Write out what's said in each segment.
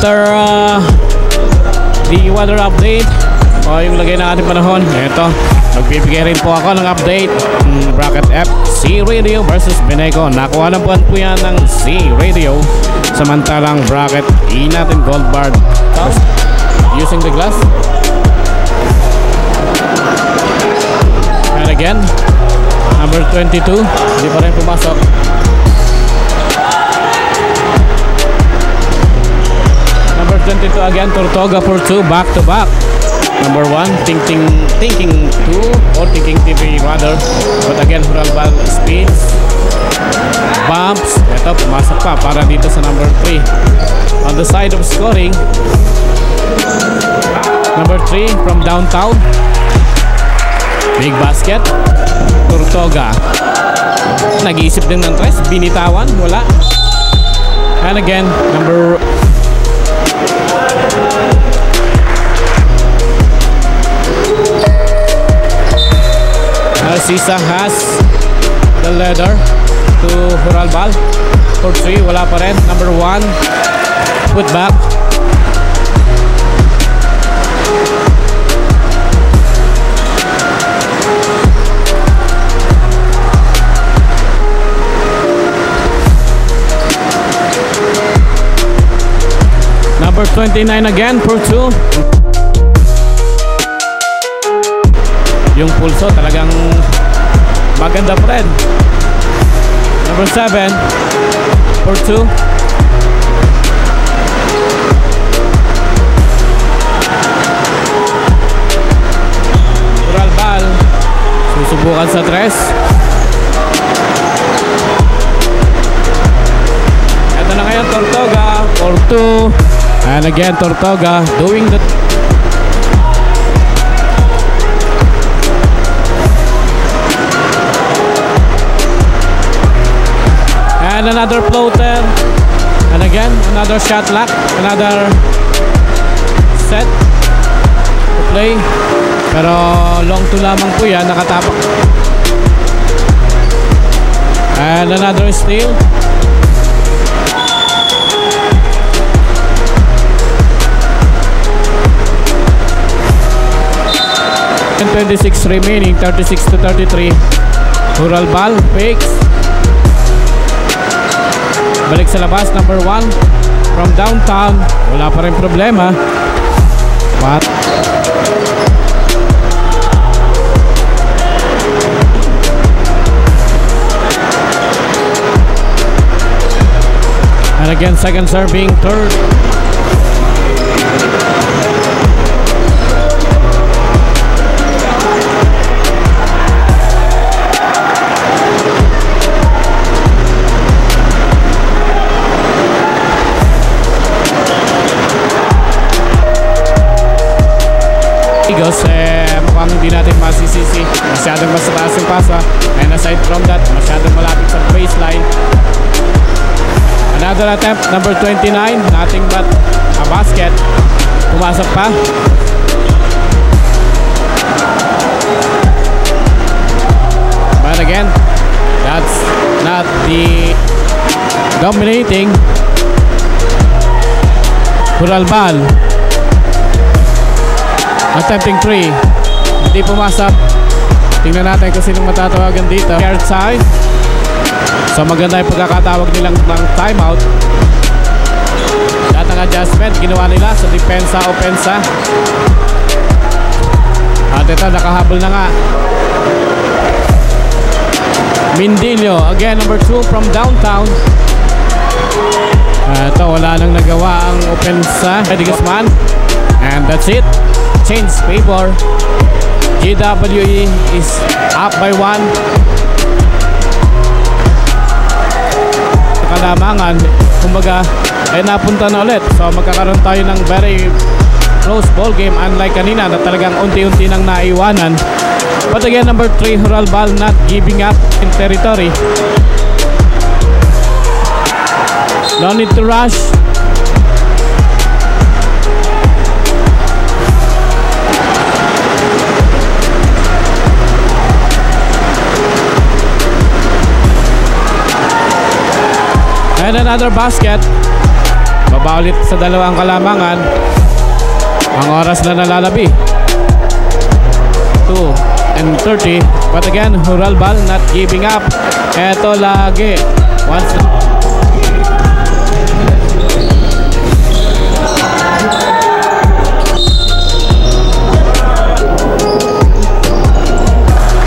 after the weather update o yung lagay na ating panahon, ito, nagbibigay rin po ako ng update. Bracket F, C Radio versus Beneco. Nakuha na po yan ng C Radio. Samantalang bracket E natin, Gold Bar using the glass. And again, number 22, hindi pa rin pumasok. Number 22 again, Tortuga for 2, back to back. Number 1, thinking 2 or thinking TV rather. But again, Huralbal spins, bumps. Ito, pumasok pa para dito sa number 3. On the side of scoring, number 3 from downtown, big basket, Tortuga. Nag-iisip din ng tres, binitawan, wala. And again, number Sisa has the leather to Huralbal for 3, wala pa rin. Number 1, put back. Number 29 again for 2. Yung pulso talagang maganda pa rin. Number 7 for 2. Huralbal susubukan sa tres. Ito na ngayon, Tortuga for 2. And again, Tortuga doing the and another floater, and again another shot lock, another set to play, pero long to lamang po yan, nakatapak. And another steal. And 26 remaining, 36 to 33. Huralbal fakes, balik sa labas, number 1 from downtown, wala pa rin problema. What? And again, second serving, third. Mukhang hindi natin masisisi, masyadong masataas yung pasa, and aside from that, masyadong malapit sa baseline. Another attempt, number 29, nothing but a basket. Pumasok pa. But again, that's not the dominating Huralbal. Attempting 3, hindi pumasok. Tingnan natin kung sinong matatawagan dito. Third side. So maganda yung pagkakatawag nilang ng timeout. Lahat ng adjustment ginawa nila sa depensa, opensa. At ito, nakahabol na nga. Mindillo, again number 2 from downtown. Ito, wala nang nagawa ang opensa. Eddie Guzman. And that's it. Change favor. GWE is up by 1. Kalamangan, kumbaga, ay napunta na ulit. So magkakaroon tayo ng very close ball game, unlike kanina na talagang unti-unti nang naiwanan. But again, number 3 Huralbal not giving up in territory. No need to rush. And another basket. Baba ulit sa dalawang kalamangan. Ang oras na nalalabi 2:30. But again, Huralbal not giving up. Eto lagi. Once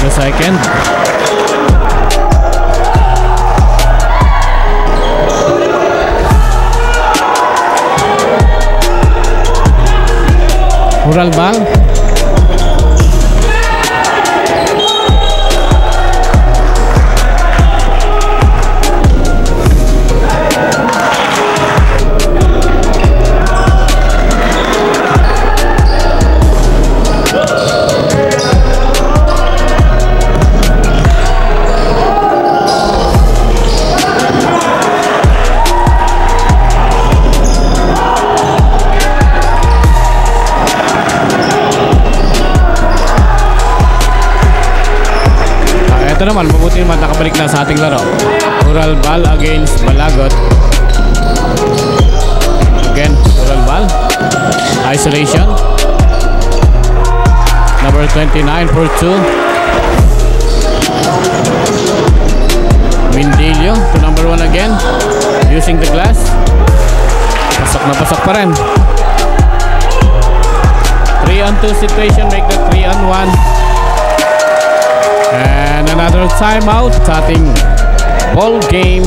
the second. Huralbal. Ito naman, mabuti naman nakabalik na sa ating laro. Huralbal against Balagot. Again, Huralbal. Isolation. Number 29 for 2. Mindillo to number 1 again. Using the glass. Pasok na pasok pa rin. 3-on-2 situation, make that 3-on-1. And another timeout sa ating ball game.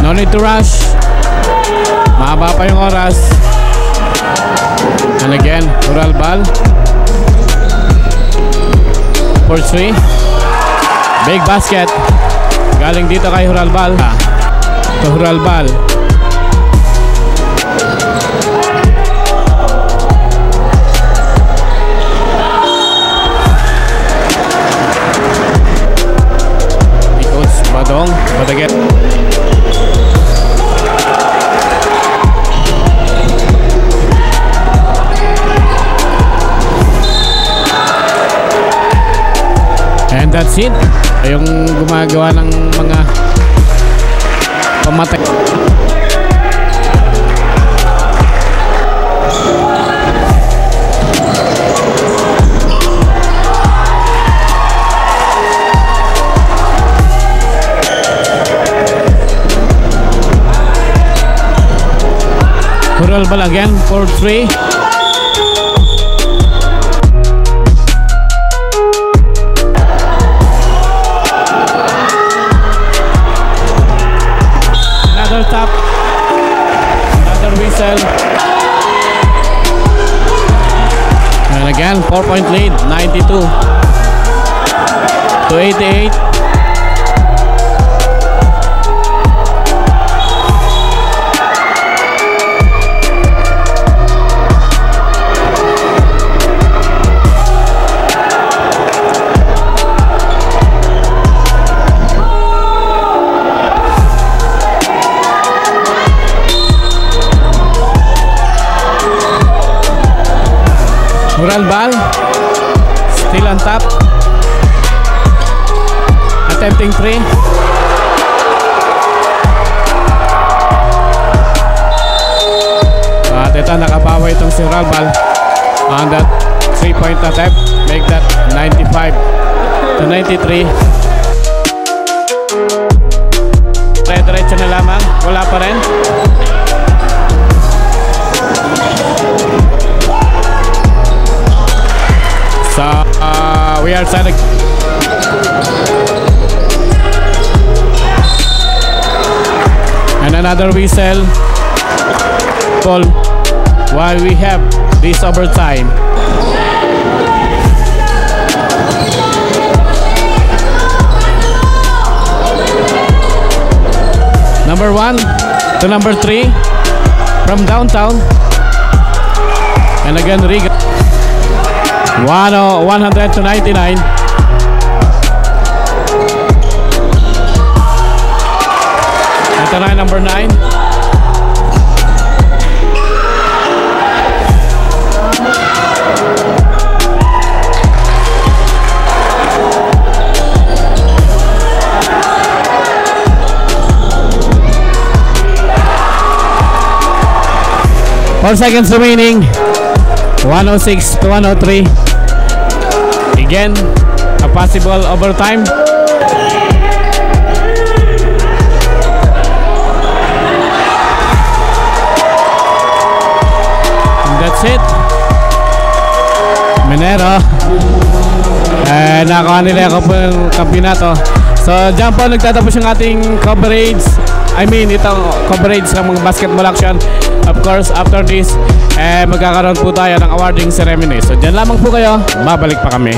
No need to rush. Mahaba pa yung oras. And again, Huralbal for 3. Big basket. Galing dito kay Huralbal. Huralbal. Coach Badong, but again. And that's it. Yung gumagawa ng mga pamatay. Huralbal again for 3. Tap, another whistle, and again 4-point lead, 92-88. Huralbal still on top, attempting 3. At ito, nakabawa itong si Huralbal on that 3-point attempt, make that 95-93. Diretso na lamang, wala pa rin. So we are set. And another whistle call while we have this overtime. Number 1 to number 3 from downtown. And again, Riga. 100-99. Ito na number 9. 4 seconds remaining. 106 to 103. Again, a possible overtime. And that's it. Minero. Nakakuha nila yung kampyonato. So dyan po nagtatapos yung ating coverage. I mean itong coverage ng mga basketball action. Of course after this magkakaroon po tayo ng awarding ceremony. So dyan lamang po kayo. Babalik pa kami.